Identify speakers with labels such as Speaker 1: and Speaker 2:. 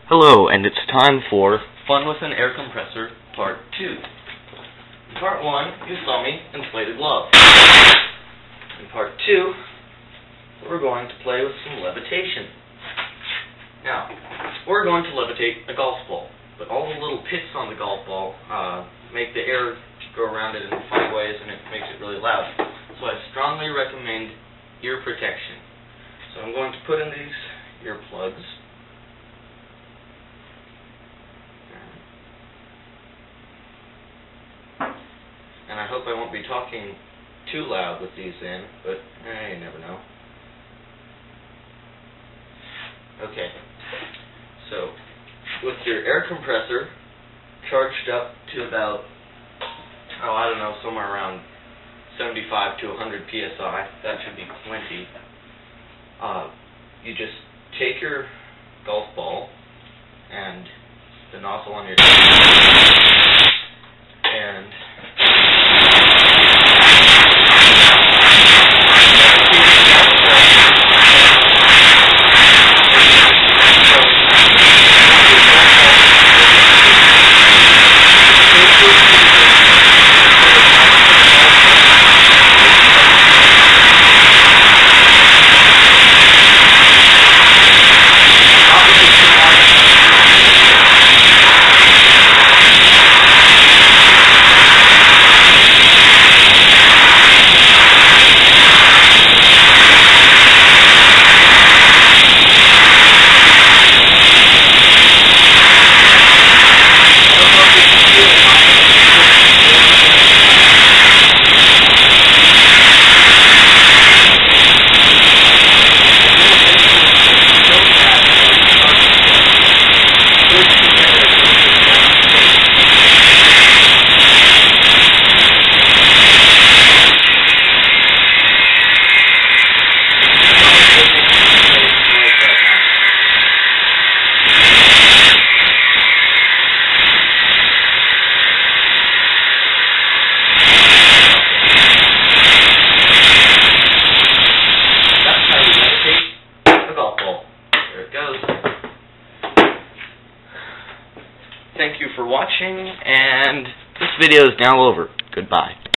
Speaker 1: Hello, and it's time for Fun with an Air Compressor, Part 2. In Part 1, you saw me inflate a glove. In Part 2, we're going to play with some levitation. Now, we're going to levitate a golf ball, but all the little pits on the golf ball make the air go around it in funny ways, and it makes it really loud. So I strongly recommend ear protection. So I'm going to put in these earplugs. And I hope I won't be talking too loud with these in, but you never know. Okay, so with your air compressor charged up to about, I don't know, somewhere around 75 to 100 psi, that should be plenty. You just take your golf ball and the nozzle on your and Thank you for watching, and this video is now over. Goodbye.